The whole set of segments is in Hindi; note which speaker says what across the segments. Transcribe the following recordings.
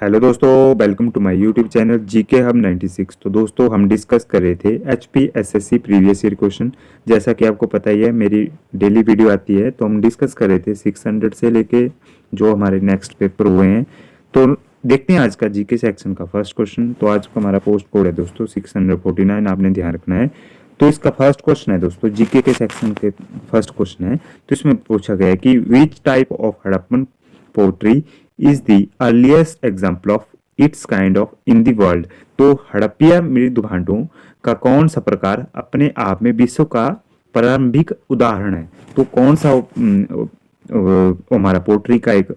Speaker 1: हेलो दोस्तों, welcome to my YouTube channel GK hub 96। तो दोस्तों हम डिस्कस कर रहे थे HP SSC previous year question. जैसा कि आपको पता ही है, मेरी डेली वीडियो आती है, तो हम डिस्कस कर रहे थे 600 से लेके जो हमारे नेक्स्ट पेपर हुए हैं। तो देखते हैं आज का जीके सेक्शन का फर्स्ट क्वेश्चन। तो आज का हमारा पोस्ट कोड है दोस्तों 649, आपने ध्यान रखना है। तो इसका फर्स्ट क्वेश्चन है दोस्तों, जीके के सेक्शन के फर्स्ट क्वेश्चन है। तो इसमें पूछा गया है कि which type of Harappan pottery is the earliest example of its kind of in the world. तो हड़प्पिया मृदुभांडों का कौन सा प्रकार अपने आप में विश्व का प्रारंभिक उदाहरण है। तो कौन सा हमारा पोट्री का एक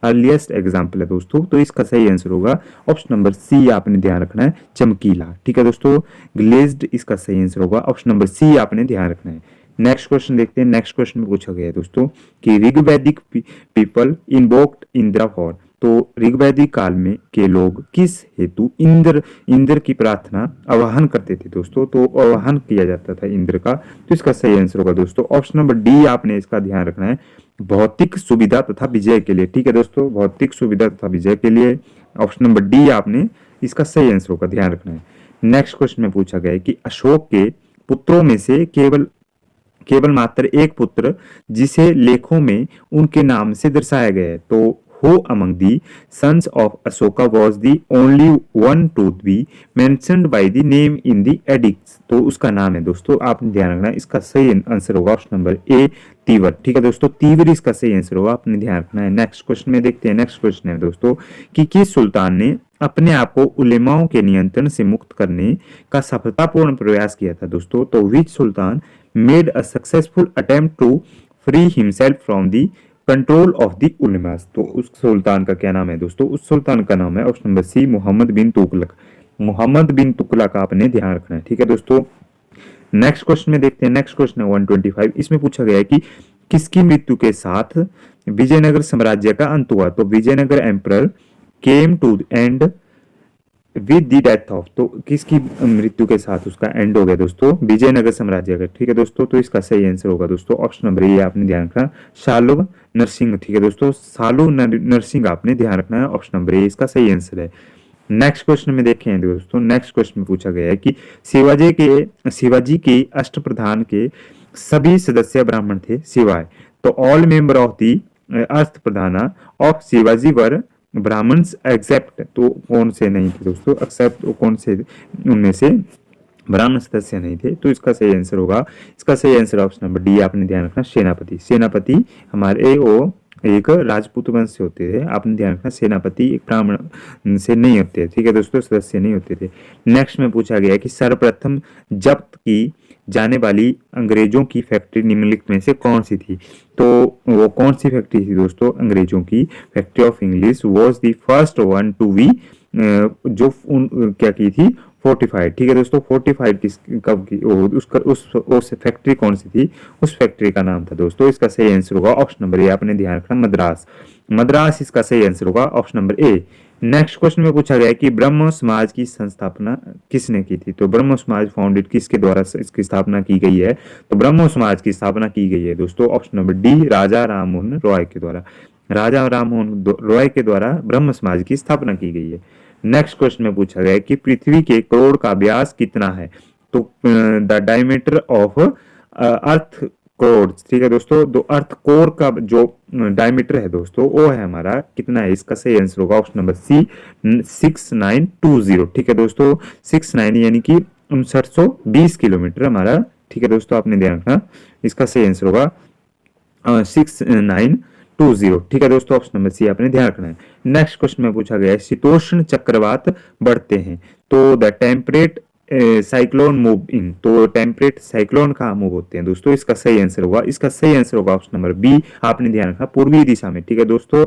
Speaker 1: अर्लीस्ट एग्जाम्पल है दोस्तों। तो इसका सही आंसर होगा ऑप्शन नंबर सी, आपने ध्यान रखना है, चमकीला। ठीक है दोस्तों, ग्लेज्ड इसका सही आंसर होगा, ऑप्शन नंबर सी आपने ध्यान रखना है। नेक्स्ट क्वेश्चन देखते हैं। नेक्स्ट क्वेश्चन में पूछा गया है दोस्तों कि ऋग्वैदिक पीपल इन्वोक्ड इंद्र फॉर। तो ऋग्वैदिक काल में के लोग किस हेतु इंद्र की प्रार्थना आवाहन करते थे दोस्तों। तो आवाहन किया जाता था इंद्र का। तो इसका सही आंसर होगा दोस्तों ऑप्शन नंबर डी, आपने इसका ध्यान रखना है, भौतिक सुविधा तथा विजय के लिए। ठीक है दोस्तों, भौतिक सुविधा तथा विजय के लिए ऑप्शन नंबर डी आपने इसका सही आंसर होगा, ध्यान रखना है। नेक्स्ट क्वेश्चन में पूछा गया है कि अशोक के पुत्रों में से केवल मात्र एक पुत्र जिसे लेखों में उनके नाम से दर्शाया गया है। तो who among the sons of Ashoka was the only one to be mentioned by the name in the edicts. तो उसका नाम है दोस्तों, आपने ध्यान रखना, इसका सही आंसर होगा ऑप्शन नंबर ए, तीवर। ठीक है दोस्तों, तीवर इसका सही आंसर होगा, आपने ध्यान रखना है। नेक्स्ट क्वेश्चन में देखते हैं। नेक्स्ट क्वेश्चन है दोस्तों कि किस सुल्तान ने अपने आप को उलेमाओं के नियंत्रण से मुक्त करने का सफलतापूर्ण प्रयास किया था दोस्तों। तो विच सुल्तान made a successful attempt to free himself from the control of the ulemas। तो उस सुल्तान का क्या नाम है दोस्तों। उस सुल्तान का नाम है ऑप्शन नंबर सी, मोहम्मद बिन तुगलक। मोहम्मद बिन तुगलक का आपने ध्यान रखना है। ठीक है दोस्तों, नेक्स्ट क्वेश्चन में देखते हैं। नेक्स्ट क्वेश्चन है 125। इसमें पूछा गया है कि किसकी मृत्यु के साथ विजयनगर साम्राज्य का अंत हुआ। तो Vijayanagar emperor came to end with the death of. तो किसकी मृत्यु के साथ उसका एंड हो गया दोस्तों, विजयनगर साम्राज्य का। ठीक है दोस्तों, तो इसका सही आंसर होगा दोस्तों ऑप्शन नंबर ए, आपने ध्यान रखना, शालू नरसिंह। ठीक है दोस्तों, शालू नरसिंह आपने ध्यान रखना है, ऑप्शन नंबर ए इसका सही आंसर है। नेक्स्ट क्वेश्चन में देखें दोस्तों। नेक्स्ट क्वेश्चन में पूछा गया है कि शिवाजी के अष्टप्रधान के सभी सदस्य ब्राह्मण थे सिवाय। तो all member of the Ashta Pradhana of Shivaji were Brahmans except. तो कौन से नहीं थे दोस्तों, एक्सेप्ट कौन से उनमें से ब्राह्मण सदस्य नहीं थे। तो इसका सही आंसर होगा, इसका सही आंसर ऑप्शन नंबर डी, आपने ध्यान रखना, सेनापति। सेनापति हमारे वो एक राजपूत वंश से होते थे, आपने ध्यान रखना, सेनापति एक ब्राह्मण से नहीं होते। ठीक है दोस्तों, सदस्य नहीं होते थे। नेक्स्ट में पूछा गया कि सर्वप्रथम जब्त की जाने वाली अंग्रेजों की फैक्ट्री निम्नलिखित में से कौन सी थी। तो वो कौन सी फैक्ट्री थी दोस्तों, अंग्रेजों की factory of English was the first one to be जो क्या की थी, फोर्टिफाइड। ठीक है दोस्तों, फोर्टिफाइड किस कब की, उस फैक्ट्री कौन सी थी, उस फैक्ट्री का नाम था दोस्तों। इसका सही आंसर होगा ऑप्शन नंबर ए, आपने ध्यान रखना, मद्रास। मद्रास इसका सही आंसर होगा option number A. Next question में पूछा गया है कि ब्रह्म समाज की संस्थापना किसने की थी। तो ब्रह्म समाज फाउंडेड किसके द्वारा इसकी स्थापना की गई है। तो ब्रह्म समाज की स्थापना की गई है दोस्तों option number D, Raja Rammohan Roy के द्वारा। राजा राममोहन रॉय के द्वारा ब्रह्म समाज की स्थापना की गई है। नेक्स्ट क्वेश्चन में पूछा गया है कि पृथ्वी के कोर का व्यास कितना है। तो the diameter of earth core. ठीक है दोस्तों, दो अर्थ कोर का जो डायमीटर है दोस्तों वो है हमारा कितना है, इसका सही आंसर होगा ऑप्शन नंबर सी, 6920। ठीक है दोस्तों, 69 यानी कि 5920 किलोमीटर हमारा। ठीक है दोस्तों, आपने ध्यान रखना, इसका सही आंसर होगा 6920। ठीक है दोस्तों, ऑप्शन नंबर सी आपने ध्यान रखना है। नेक्स्ट क्वेश्चन में पूछा गया है शीतोष्ण चक्रवात बढ़ते हैं तो the temperate cyclone move in. तो टेम्परेट साइक्लोन कहाँ मूव होते हैं दोस्तों, इसका सही आंसर होगा, इसका सही आंसर होगा ऑप्शन नंबर बी, आपने ध्यान रखना, पूर्वी दिशा में। ठीक है दोस्तों,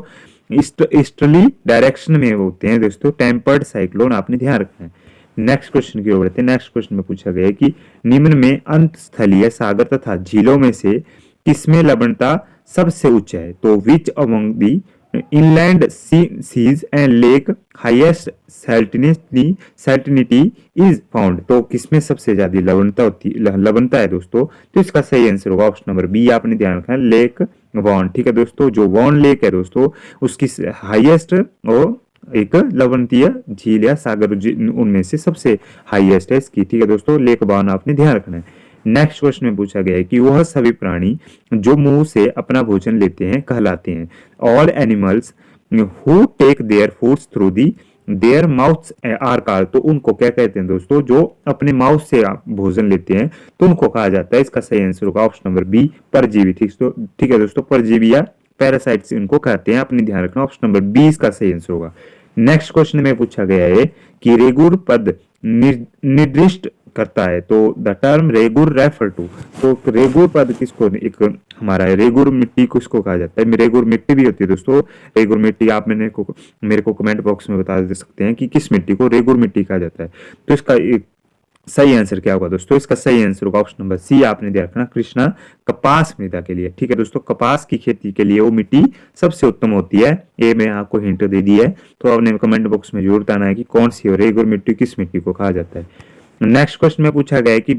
Speaker 1: ईस्टर्ली डायरेक्शन में होते हैं दोस्तों टेम्पर्ड साइक्लोन, आपने ध्यान रखना है। नेक्स्ट क्वेश्चन की ओर बढ़ते हैं। नेक्स्ट क्वेश्चन में पूछा गया है कि निम्न में अंत स्थलीय सागर तथा झीलों में से किसमें लवणता सबसे उच्च है। तो which among the inland seas and lake highest salinity is found। तो किसमें सबसे ज्यादा लवणता है दोस्तों। तो इसका सही आंसर होगा ऑप्शन नंबर बी, आपने ध्यान रखना, लेक वॉन। ठीक है दोस्तों, जो वॉन लेक है दोस्तों उसकी हाईएस्ट और एक लवणीय झील या सागर उनमें से सबसे हाईएस्ट है इसकी। ठीक है दोस्तों, लेक बावन आपने ध्यान रखना है। नेक्स्ट क्वेश्चन में पूछा गया है कि वह सभी प्राणी जो मुंह से अपना भोजन लेते हैं कहलाते हैं। All animals who take their foods through the their mouths are called. तो उनको क्या कहते हैं दोस्तों, जो अपने माउथ से भोजन लेते हैं तो उनको कहा जाता है। इसका सही आंसर होगा ऑप्शन नंबर बी, परजीवी। ठीक है दोस्तों, परजीवी या पैरासाइट्स इनको कहते हैं, अपने ध्यान रखना। ऑप्शन नंबर बी इसका सही आंसर होगा। नेक्स्ट क्वेश्चन में पूछा गया है कि रेगुर पद निर्दिष्ट करता है। तो the term regur refer to, तो रेगुर पद किसको, एक हमारा है रेगुर मिट्टी किसको कहा जाता है। रेगुर मिट्टी भी होती है दोस्तों, रेगुर मिट्टी आप मेरे को कमेंट बॉक्स में बता दे सकते हैं कि किस मिट्टी को रेगुर मिट्टी कहा जाता है। तो इसका सही आंसर क्या होगा दोस्तों, इसका सही आंसर होगा ऑप्शन नंबर सी, आपने ध्यान रखना, कृष्णा कपास मृदा के लिए। ठीक है दोस्तों, कपास की खेती के लिए वो मिट्टी सबसे उत्तम होती है। ये मैं आपको हिंट दे दी है, तो आपने कमेंट बॉक्स में जरूर बताना है कि कौन सी रेगुर मिट्टी किस मिट्टी को कहा जाता है। नेक्स्ट क्वेश्चन में पूछा गया है कि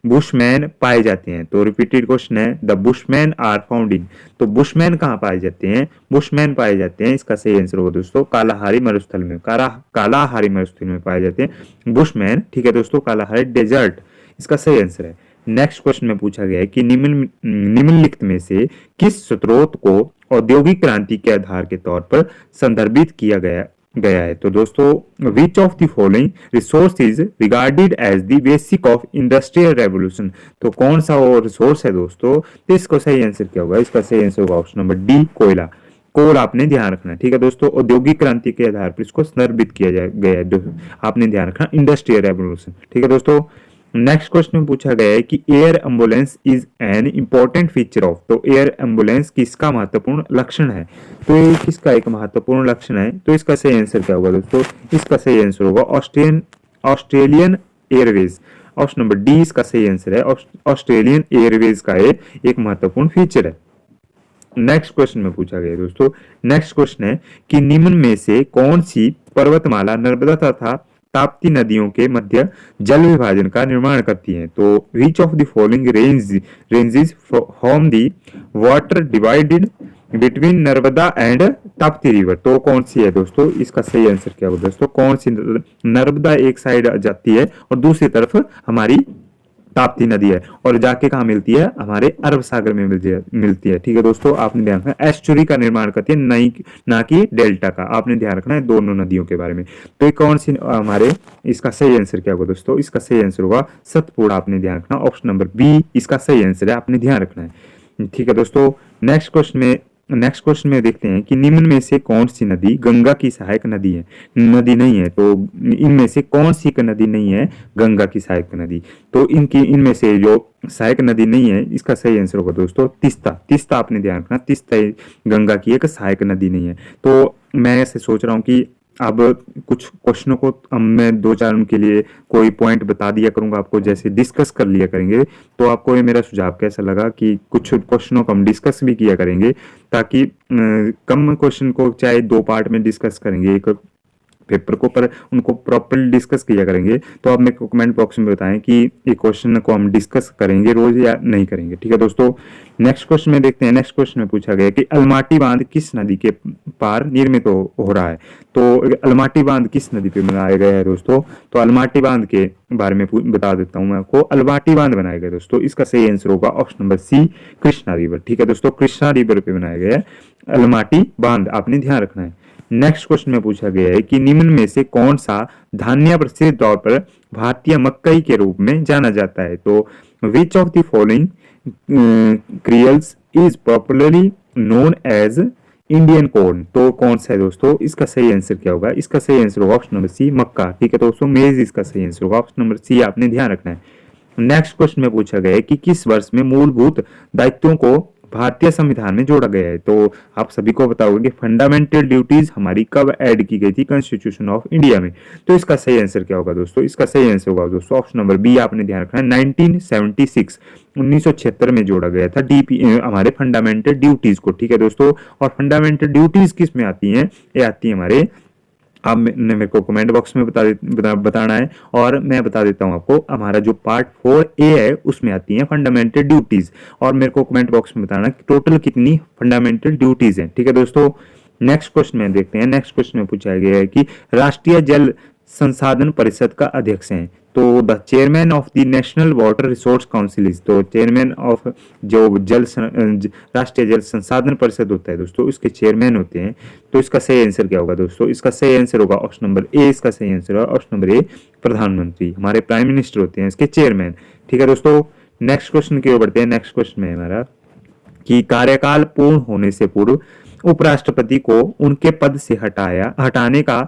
Speaker 1: बुशमैन पाए जाते हैं। तो रिपीटेड क्वेश्चन है, the Bushman are found in. तो बुशमैन कहाँ पाए जाते हैं, बुशमैन पाए जाते हैं, इसका सही आंसर होगा दोस्तों कालाहारी मरुस्थल में, कालाहारी मरुस्थल में पाए जाते हैं बुशमैन। ठीक है दोस्तों, कालाहारी डेजर्ट इसका सही आंसर है। नेक्स्ट क्वेश्चन में पूछा गया है कि निम्नलिखित में से किस स्रोत को औद्योगिक क्रांति के आधार के तौर पर संदर्भित किया गया है। तो दोस्तों which of the following resource is regarded as the basic of industrial revolution. तो कौन सा वो रिसोर्स है दोस्तों, तो इसको सही आंसर क्या होगा, इसका सही आंसर होगा ऑप्शन नंबर डी, कोयला। कोल आपने ध्यान रखना है। ठीक है दोस्तों, औद्योगिक क्रांति के आधार पर इसको संदर्भित किया गया है, आपने ध्यान रखना, इंडस्ट्रियल रेवोल्यूशन। ठीक है दोस्तों, नेक्स्ट क्वेश्चन में पूछा गया है कि air ambulance is an important feature of. तो एयर एम्बुलेंस किसका महत्वपूर्ण लक्षण है, तो ये किसका एक महत्वपूर्ण लक्षण है। तो इसका सही आंसर क्या होगा दोस्तों, इसका सही आंसर होगा Australian Airways. Option number D इसका सही आंसर है, ऑस्ट्रेलियन एयरवेज का एक महत्वपूर्ण फीचर है। नेक्स्ट क्वेश्चन में पूछा गया दोस्तों, नेक्स्ट क्वेश्चन है कि निम्न में से कौन सी पर्वतमाला नर्मदा तथा ताप्ती नदियों के मध्य जल विभाजन का निर्माण करती हैं। तो which of the following ranges from the water divided between Narmada and Tapti river. तो कौन सी है दोस्तों, इसका सही आंसर क्या होगा दोस्तों, कौन सी नर्मदा एक साइड जाती है और दूसरी तरफ हमारी ताप्ती नदी है, और जाके कहा मिलती है, हमारे अरब सागर में मिलती है। ठीक है दोस्तों, आपने ध्यान रखना, एस्चुरी का निर्माण करती है, ना कि डेल्टा का। आपने ध्यान रखना है दोनों नदियों के बारे में। तो ये कौन सी हमारे, इसका सही आंसर क्या होगा दोस्तों, इसका सही आंसर होगा सतपुड़ा। आपने ध्यान रखना, ऑप्शन नंबर बी इसका सही आंसर है, आपने ध्यान रखना है। ठीक है दोस्तों, नेक्स्ट क्वेश्चन में देखते हैं कि निम्न में से कौन सी नदी गंगा की सहायक नदी है, नदी नहीं है। तो इनमें से कौन सी नदी नहीं है गंगा की सहायक नदी। तो इनमें से जो सहायक नदी नहीं है, इसका सही आंसर होगा दोस्तों तीस्ता। आपने ध्यान रखना, तीस्ता गंगा की एक सहायक नदी नहीं है। तो मैं ऐसे सोच रहा हूँ कि अब कुछ क्वेश्चनों को मैं 2-4 उनके लिए कोई पॉइंट बता दिया करूंगा आपको, जैसे डिस्कस कर लिया करेंगे। तो आपको ये मेरा सुझाव कैसा लगा कि कुछ क्वेश्चनों को हम डिस्कस भी किया करेंगे, ताकि कम क्वेश्चन को चाहे 2 पार्ट में डिस्कस करेंगे एक पेपर को, पर उनको प्रॉपर्ली डिस्कस किया करेंगे। तो आप मेरे को कमेंट बॉक्स में बताएं कि ये क्वेश्चन को हम डिस्कस करेंगे रोज या नहीं करेंगे। ठीक है दोस्तों, नेक्स्ट क्वेश्चन में देखते हैं। नेक्स्ट क्वेश्चन में पूछा गया कि अलमाटी बांध किस नदी के पार निर्मित हो रहा है। तो अलमाटी बांध किस नदी पे बनाया गया है दोस्तों, तो अलमाटी बांध के बारे में बता देता हूं मैं आपको। अलमाटी बांध बनाया गया दोस्तों, इसका सही आंसर होगा option number C, Krishna river. ठीक है दोस्तों, कृष्णा रिवर पे बनाया गया है अलमाटी बांध, आपने ध्यान रखना है। नेक्स्ट क्वेश्चन में पूछा गया है कि निम्न में से कौन सा धान्य प्रसिद्ध तौर पर भारतीय मकई के रूप में जाना जाता है। तो which of the following cereals is popularly known as Indian corn. तो कौन सा है दोस्तों, इसका सही आंसर क्या होगा, इसका सही आंसर होगा ऑप्शन नंबर सी, मक्का। ठीक है दोस्तों, मेज इसका सही आंसर होगा, ऑप्शन नंबर सी आपने ध्यान रखना है। नेक्स्ट क्वेश्चन में पूछा गया है कि किस वर्ष में मूलभूत दायित्वों को भारतीय संविधान में जोड़ा गया है। तो आप सभी को बताओगे कि फंडामेंटल ड्यूटीज हमारी कब ऐड की गई थी कॉन्स्टिट्यूशन ऑफ इंडिया में। तो इसका सही आंसर क्या होगा दोस्तों, इसका सही आंसर होगा दोस्तों ऑप्शन नंबर बी, आपने ध्यान रखना है 1976 में जोड़ा गया था डीपी हमारे फंडामेंटल ड्यूटीज को। ठीक है दोस्तों, और फंडामेंटल ड्यूटीज किस में आती हैं, ये आती है हमारे, आप मेरे को कमेंट बॉक्स में बताना है, और मैं बता देता हूं आपको, हमारा जो पार्ट 4A है उसमें आती है फंडामेंटल ड्यूटीज, और मेरे को कमेंट बॉक्स में बताना कि टोटल कितनी फंडामेंटल ड्यूटीज हैं। ठीक है दोस्तों, नेक्स्ट क्वेश्चन में देखते हैं। नेक्स्ट क्वेश्चन में पूछा गया है कि राष्ट्रीय जल संसाधन परिषद का अध्यक्ष हैं, तो the chairman of the national water resource council is, तो चेयरमैन ऑफ जो राष्ट्रीय जल संसाधन परिषद होता है दोस्तों, इसके चेयरमैन होते हैं। तो इसका सही आंसर क्या होगा दोस्तों? इसका सही आंसर होगा ऑप्शन नंबर ए। इसका सही आंसर होगा ऑप्शन नंबर ए, प्रधानमंत्री, हमारे प्राइम मिनिस्टर होते हैं इसके चेयरमैन। ठीक है दोस्तों, नेक्स्ट क्वेश्चन की ओर बढ़ते हैं। नेक्स्ट क्वेश्चन में हमारा कि कार्यकाल पूर्ण होने से पूर्व उपराष्ट्रपति को उनके पद से हटाने का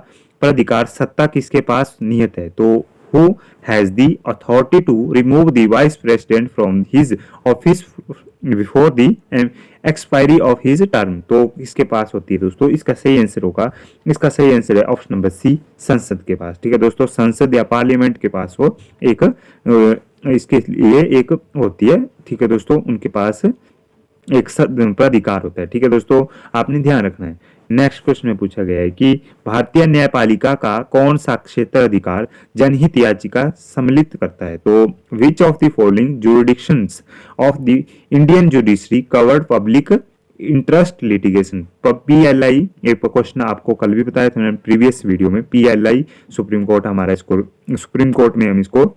Speaker 1: प्राधिकार सत्ता किसके पास निहित है? तो who has the authority to remove the vice president from his office before the expiry of his term, तो किसके पास होती है दोस्तों? इसका सही आंसर होगा, इसका सही आंसर है ऑप्शन नंबर सी, संसद के पास। ठीक है दोस्तों, संसद या पार्लियामेंट के पास वो एक इसके लिए एक होती है। ठीक है दोस्तों, उनके पास एक प्राधिकार होता है। ठीक है दोस्तों, आपने ध्यान रखना है। नेक्स्ट क्वेश्चन में पूछा गया है कि भारतीय न्यायपालिका का कौन सा क्षेत्र अधिकार जनहित याचिका सम्मिलित करता है? तो which of the following jurisdictions of the Indian judiciary covered public interest litigation? PLI, ये क्वेश्चन आपको कल भी बताया था मैंने प्रीवियस वीडियो में। PLI सुप्रीम कोर्ट, हमारा इसको सुप्रीम कोर्ट में हम इसको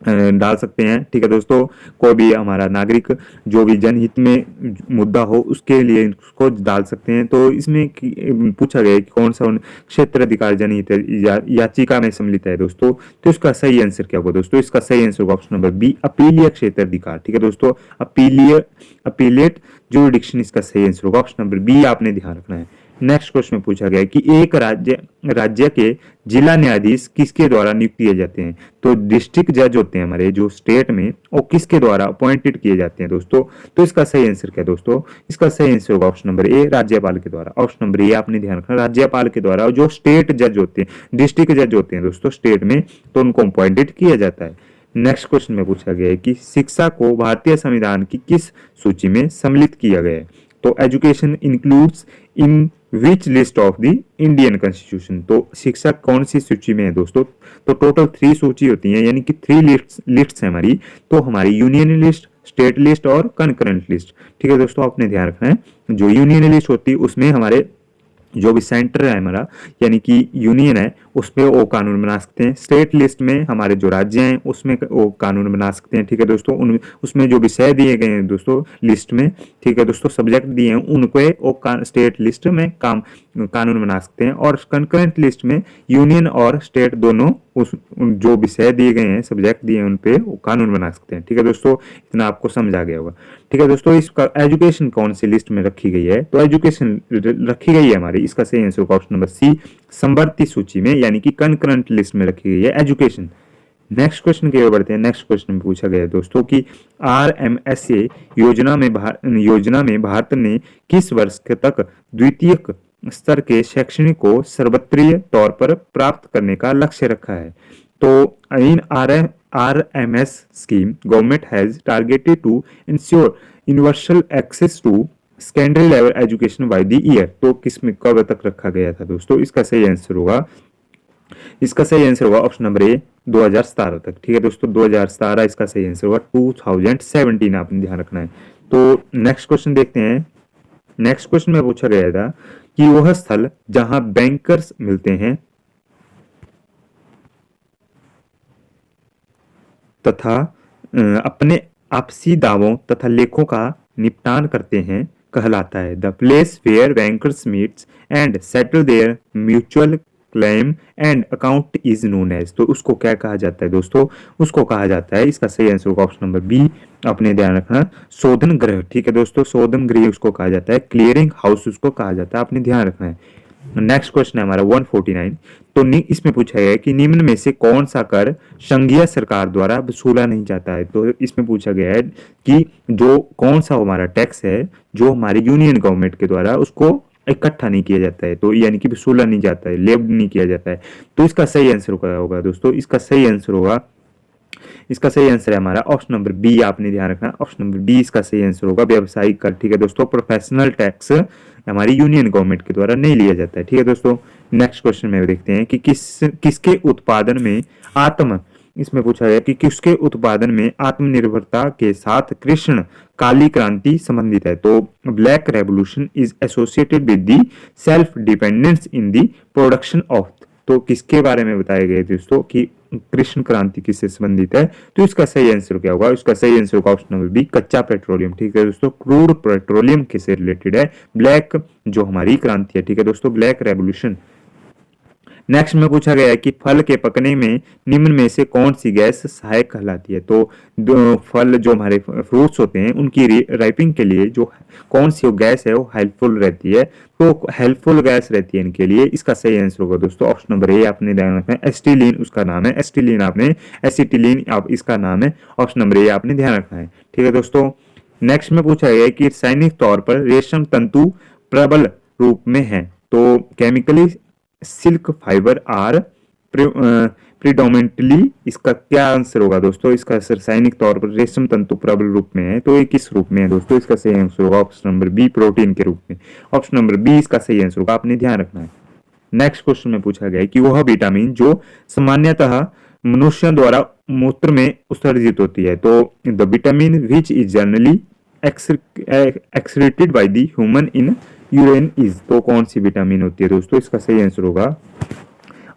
Speaker 1: डाल सकते हैं। ठीक है दोस्तों, कोई भी हमारा नागरिक जो भी जनहित में मुद्दा हो उसके लिए उसको डाल सकते हैं। तो इसमें पूछा गया है कि कौन सा क्षेत्र अधिकार जनहित याचिका में सम्मिलित है दोस्तों, तो इसका सही आंसर क्या होगा दोस्तों? इसका सही आंसर होगा ऑप्शन नंबर बी, अपीलीय क्षेत्र अधिकार। ठीक है दोस्तों, अपीलेट जुरिडिक्शन इसका सही आंसर होगा ऑप्शन नंबर बी, आपने ध्यान रखना है। नेक्स्ट क्वेश्चन में पूछा गया है कि एक राज्य के जिला न्यायाधीश किसके द्वारा नियुक्त किए जाते हैं? तो डिस्ट्रिक्ट जज होते हैं हमारे जो स्टेट में, वो किसके द्वारा अपॉइंटेड किए जाते हैं दोस्तों? तो इसका सही आंसर क्या है दोस्तों? इसका सही आंसर होगा ऑप्शन नंबर ए, राज्यपाल के द्वारा। ऑप्शन नंबर ए आपने ध्यान रखना, राज्यपाल के द्वारा। और जो स्टेट जज होते हैं, डिस्ट्रिक्ट जज होते हैं दोस्तों स्टेट में, तो उनको अपॉइंटेड किया जाता है। नेक्स्ट क्वेश्चन में पूछा गया है कि शिक्षा को भारतीय संविधान की किस सूची में सम्मिलित किया गया है? तो education includes in which list of the Indian constitution, तो शिक्षा कौन सी सूची में है दोस्तों? तो टोटल 3 सूची होती है, यानी कि 3 लिस्ट है हमारी। तो हमारी यूनियन लिस्ट, स्टेट लिस्ट और कंकरेंट लिस्ट। ठीक है दोस्तों, आपने ध्यान रखना है। जो यूनियन लिस्ट होती है उसमें हमारे जो भी सेंटर है हमारा, यानी कि यूनियन है, उसमें वो कानून बना सकते हैं। स्टेट लिस्ट में हमारे जो राज्य हैं उसमें वो कानून बना सकते हैं। ठीक है दोस्तों, उसमें जो विषय दिए गए हैं दोस्तों लिस्ट में, ठीक है दोस्तों, सब्जेक्ट दिए हैं, उनको वो स्टेट लिस्ट में कानून बना सकते हैं। और कंकरेंट लिस्ट में यूनियन और स्टेट दोनों उस जो विषय दिए गए हैं, सब्जेक्ट दिए हैं, उन पे वो कानून बना सकते हैं। ठीक है दोस्तों, इतना आपको समझ आ गया होगा। ठीक है दोस्तों, इसका एजुकेशन कौन सी लिस्ट में रखी गई है? तो एजुकेशन रखी गई है हमारी, इसका सही आंसर होगा ऑप्शन नंबर सी, समवर्ती सूची में, यानी कि कंकरेंट लिस्ट में रखी गई है एजुकेशन। नेक्स्ट क्वेश्चन की ओर बढ़ते हैं। नेक्स्ट क्वेश्चन में पूछा गया है दोस्तों कि RMSA योजना में भारत ने किस वर्ष तक द्वितीय स्तर के शैक्षणिक को सर्वत्रीय तौर पर प्राप्त करने का लक्ष्य रखा है? तो इन RMS scheme, government has targeted to ensure universal access to secondary level education by the year, तो किस में कब तक रखा गया था दोस्तों? इसका सही आंसर होगा, इसका सही आंसर होगा ऑप्शन नंबर ए, 2017 तक। ठीक है दोस्तों, 2017 इसका सही आंसर होगा, 2017 आपने ध्यान रखना है। तो नेक्स्ट क्वेश्चन देखते हैं। नेक्स्ट क्वेश्चन में पूछा गया था कि वह स्थल जहां बैंकर्स मिलते हैं तथा अपने आपसी दावों तथा लेखों का निपटान करते हैं कहलाता है। The place where bankers meets and settle their mutual claim and account is known as, तो उसको क्या कहा जाता है दोस्तों? उसको कहा जाता है, इसका सही आंसर होगा ऑप्शन नंबर बी, अपने ध्यान रखना, शोधन गृह। ठीक है दोस्तों, शोधन गृह उसको कहा जाता है, क्लियरिंग हाउस उसको कहा जाता है, आपने ध्यान रखना है। नेक्स्ट क्वेश्चन है हमारा 149। तो इसमें पूछा गया है कि निम्न में से कौन सा कर संघीय सरकार द्वारा वसूला नहीं जाता है? तो इसमें पूछा गया है कि जो कौन सा हमारा टैक्स है जो हमारी यूनियन गवर्नमेंट के द्वारा उसको इकट्ठा नहीं किया जाता है, तो यानी कि वसूला नहीं जाता है, लेव नहीं किया जाता है। तो इसका सही आंसर क्या होगा दोस्तों? इसका सही आंसर होगा, इसका सही आंसर है हमारा ऑप्शन नंबर बी, आपने ध्यान रखना, ऑप्शन नंबर बी इसका सही आंसर होगा, व्यावसायिक कर। ठीक है दोस्तों, प्रोफेशनल टैक्स हमारी यूनियन गवर्नमेंट के द्वारा नहीं लिया जाता है। ठीक है दोस्तों, नेक्स्ट क्वेश्चन में देखते हैं कि किसके उत्पादन में आत्म इसमें पूछा गया कि किसके उत्पादन में आत्मनिर्भरता के साथ कृष्ण काली क्रांति संबंधित है। तो black revolution is associated with the self dependence in the production of. तो किसके बारे में बताया गया दोस्तों कि कृष्ण क्रांति किससे संबंधित है। तो इसका सही आंसर क्या होगा, इसका सही आंसर होगा ऑप्शन नंबर बी, कच्चा पेट्रोलियम। ठीक है दोस्तों, क्रूड पेट्रोलियम किससे रिलेटेड है, ब्लैक जो हमारी क्रांति है। ठीक है दोस्तों, ब्लैक रेवोल्यूशन। नेक्स्ट में पूछा गया है कि फल के पकने में निम्न में से कौन सी गैस सहायक कहलाती है। तो फल जो हमारे फ्रूट्स होते हैं उनकी राइपिंग के लिए जो कौन सी गैस है वो हेल्पफुल रहती है। तो हेल्पफुल गैस रहती है इनके लिए। इसका सही आंसर होगा दोस्तों ऑप्शन नंबर ए, आपने ध्यान रखना है एस्टिलीन उसका नाम है, एस्टिलीन आपने एसिटिलीन आप इसका नाम है, ऑप्शन नंबर ए आपने ध्यान रखना है। ठीक है दोस्तों, नेक्स्ट में पूछा गया है कि रासायनिक तौर पर रेशम तंतु प्रबल रूप में है। तो chemically silk fibre are predominantly, इसका क्या आंसर होगा दोस्तों, इसका रासायनिक तौर पर रेशम तंतु प्रबल रूप में है। तो ये किस रूप में है दोस्तों, इसका सही आंसर होगा ऑप्शन नंबर बी, प्रोटीन के रूप में। ऑप्शन नंबर बी इसका सही आंसर होगा, आपने ध्यान रखना है। नेक्स्ट क्वेश्चन में पूछा गया है कि वह विटामिन जो सामान्यतः मनुष्यों द्वारा मूत्र में उत्सर्जित होती है। तो the vitamin which is generally excreted by the human in urine is. तो कौन सी विटामिन होती है दोस्तों, इसका सही आंसर होगा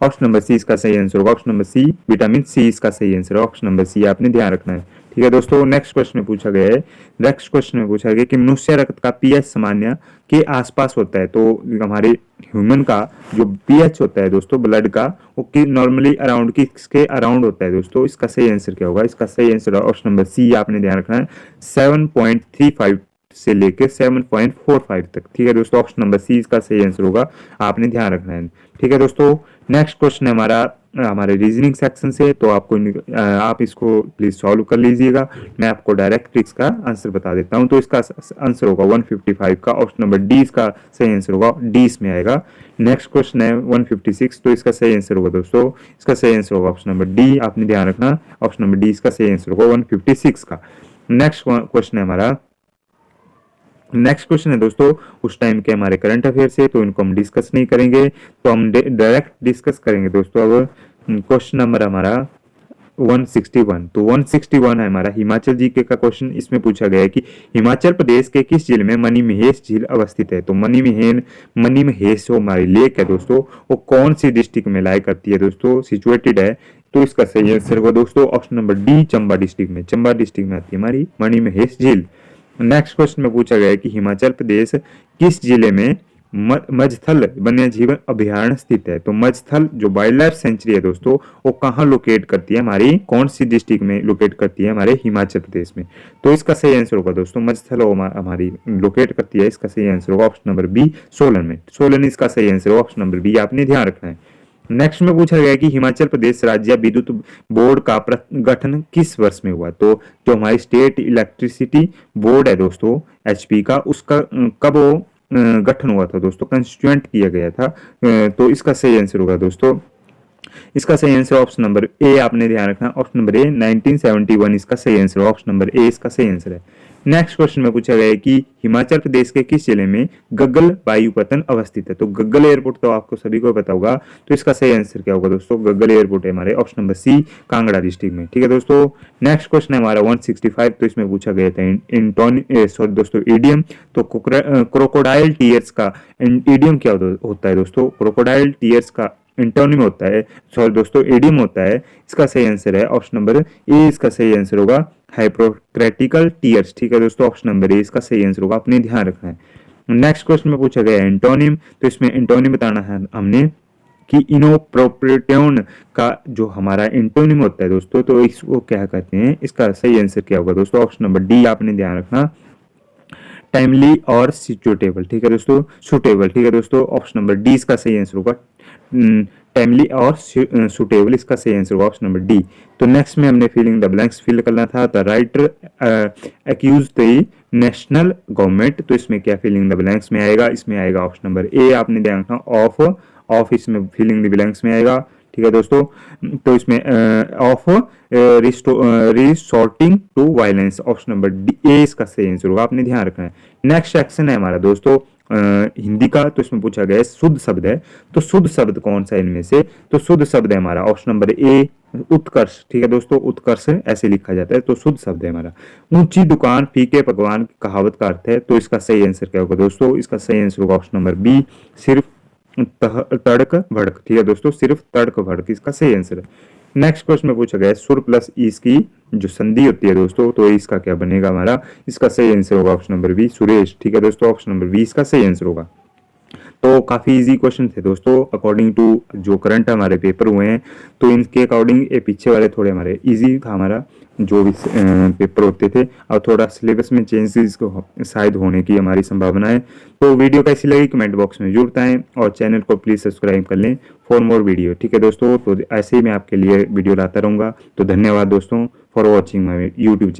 Speaker 1: ऑप्शन नंबर सी, इसका सही आंसर होगा option number C, vitamin C इसका सही आंसर है, ऑप्शन नंबर सी आपने ध्यान रखना है। ठीक है दोस्तों, नेक्स्ट क्वेश्चन में पूछा गया है, नेक्स्ट क्वेश्चन में पूछा गया कि मनुष्य रक्त का पीएच सामान्य के आसपास होता है। तो हमारे ह्यूमन का जो पीएच होता है दोस्तों ब्लड का वो नॉर्मली अराउंड किसके अराउंड होता है दोस्तों, इसका सही आंसर क्या होगा, इसका सही आंसर ऑप्शन नंबर सी आपने ध्यान रखना है, 7.35 से लेकर 7.45 तक। ठीक है दोस्तों, ऑप्शन नंबर सी इसका सही आंसर होगा, आपने ध्यान रखना है। ठीक है दोस्तों, नेक्स्ट क्वेश्चन है हमारे रीजनिंग सेक्शन से। तो आपको आप इसको प्लीज सॉल्व कर लीजिएगा, मैं आपको डायरेक्ट इसका आंसर बता देता हूं। तो इसका आंसर होगा 155 का, ऑप्शन नंबर डी इसका सही आंसर होगा, डी इसमें आएगा। नेक्स्ट क्वेश्चन है 156, तो इसका सही आंसर होगा दोस्तों, इसका सही आंसर होगा ऑप्शन नंबर डी, आपने ध्यान रखना ऑप्शन नंबर डी इसका सही आंसर होगा 156 का। नेक्स्ट क्वेश्चन है हमारा, नेक्स्ट क्वेश्चन है दोस्तों उस टाइम के हमारे करंट अफेयर से, तो इनको हम डिस्कस नहीं करेंगे, तो हम डायरेक्ट डिस्कस करेंगे दोस्तों। अब क्वेश्चन नंबर हमारा 161, तो 161 है हमारा हिमाचल जीके का क्वेश्चन। इसमें पूछा गया है कि हिमाचल प्रदेश के किस जिले में मणिमहेश झील अवस्थित है। तो मणिमहेश जो हमारी लेक है दोस्तों वो कौन सी डिस्ट्रिक्ट में लाई करती है दोस्तों, सिचुएटेड है। तो इसका सही आंसर होगा दोस्तों option number D, Chamba district में, चंबा डिस्ट्रिक्ट में आती है हमारी मणिमहेश झील। नेक्स्ट क्वेश्चन में पूछा गया है कि हिमाचल प्रदेश किस जिले में मजथल वन्य जीवन अभयारण्य स्थित है। तो मजथल जो वाइल्ड लाइफ सेंचुरी है दोस्तों वो कहाँ लोकेट करती है, हमारी कौन सी डिस्ट्रिक्ट में लोकेट करती है, हमारे हिमाचल प्रदेश में। तो इसका सही आंसर होगा दोस्तों मजथल हमारी लोकेट करती है, इसका सही आंसर होगा ऑप्शन नंबर बी, सोलन में, सोलन इसका सही आंसर होगा ऑप्शन नंबर बी, आपने ध्यान रखना है। नेक्स्ट में पूछा गया कि हिमाचल प्रदेश राज्य विद्युत बोर्ड का गठन किस वर्ष में हुआ। तो जो हमारी स्टेट इलेक्ट्रिसिटी बोर्ड है दोस्तों एचपी का, उसका कब वो गठन हुआ था दोस्तों, कंस्टिट्यूएंट किया गया था। तो इसका सही आंसर होगा दोस्तों, इसका सही आंसर ऑप्शन नंबर ए, आपने ध्यान रखना ऑप्शन नंबर ए 1971 इसका सही आंसर, ऑप्शन नंबर ए इसका सही आंसर है। नेक्स्ट क्वेश्चन में पूछा गया है कि हिमाचल प्रदेश के किस जिले में गग्गल वायुपतन अवस्थित है। तो गग्गल एयरपोर्ट तो आपको सभी को पता होगा, तो इसका सही आंसर क्या होगा दोस्तों, गग्गल एयरपोर्ट है हमारे option number C, Kangra district में। ठीक है दोस्तों, नेक्स्ट क्वेश्चन है हमारा 165, तो इसमें पूछा गया था सॉरी दोस्तों ईडियम। तो क्रोकोडाइल टीयर्स का ईडियम क्या होता है दोस्तों, क्रोकोडाइल टीयर्स का इंटोनिम होता है, सॉरी दोस्तों एडियम होता है, इसका सही आंसर है ऑप्शन नंबर ए, इसका सही आंसर होगा हाइपोक्रेटिकल टीयर्स। ठीक है दोस्तों, ऑप्शन नंबर ए इसका सही आंसर होगा, अपने ध्यान रखना है। नेक्स्ट क्वेश्चन में पूछा गया है एंटोनिम, तो इसमें एंटोनिम बताना है हमने कि इनोप्रोपेटियोन का जो हमारा एंटोनिम होता है दोस्तों, तो इसको क्या कहते हैं, इसका सही आंसर क्या होगा दोस्तों, ऑप्शन नंबर डी, आपने ध्यान रखना टाइमली और सुटेबल। ठीक है दोस्तों, सुटेबल। ठीक है दोस्तों, ऑप्शन नंबर डी इसका सही आंसर होगा, टाइमली और सुटेबल इसका सही आंसर होगा ऑप्शन नंबर डी। तो नेक्स्ट में हमने फिलिंग द ब्लैंक्स फिल करना था, the writer accuse the national government, तो इसमें क्या फिलिंग द ब्लैंक्स में आएगा, इसमें आएगा ऑप्शन नंबर ए, आपने ध्यान रखना ऑफ इसमें फिलिंग द ब्लैंक्स में आएगा। ठीक है दोस्तों, तो इसमें of resorting to violence, option number D A इसका सही आंसर होगा, आपने ध्यान रखना है। नेक्स्ट सेक्शन है हमारा दोस्तों हिंदी का, तो इसमें पूछा गया है शुद्ध शब्द है, तो शुद्ध शब्द कौन सा है इनमें से, तो शुद्ध शब्द है हमारा ऑप्शन नंबर ए उत्कर्ष, ठीक है दोस्तों, उत्कर्ष ऐसे लिखा जाता है, तो शुद्ध शब्द है हमारा। ऊंची दुकान फीके पकवान की कहावत का अर्थ है, तो इसका सही आंसर क्या होगा दोस्तों? इसका सही आंसर होगा ऑप्शन नंबर बी, सिर्फ तड़क भड़क, ठीक है दोस्तों, सिर्फ तड़क भड़क इसका सही आंसर है। नेक्स्ट क्वेश्चन में पूछा गया है सुर प्लस ईस की जो संधि होती है दोस्तों, तो इसका क्या बनेगा हमारा? इसका सही आंसर होगा ऑप्शन नंबर बी, सुरेश, ठीक है दोस्तों, ऑप्शन नंबर बी इसका सही आंसर होगा। तो काफ़ी इजी क्वेश्चन थे दोस्तों, अकॉर्डिंग टू जो करंट हमारे पेपर हुए हैं, तो इनके अकॉर्डिंग ये पीछे वाले थोड़े हमारे इजी था हमारा जो भी पेपर होते थे। और थोड़ा सिलेबस में चेंजेस शायद होने की हमारी संभावना है। तो वीडियो कैसी लगी कमेंट बॉक्स में जरूर बताएं, और चैनल को प्लीज़ सब्सक्राइब कर लें फॉर मोर वीडियो, ठीक है दोस्तों। तो ऐसे ही मैं आपके लिए वीडियो लाता रहूँगा। तो धन्यवाद दोस्तों for watching my YouTube channel.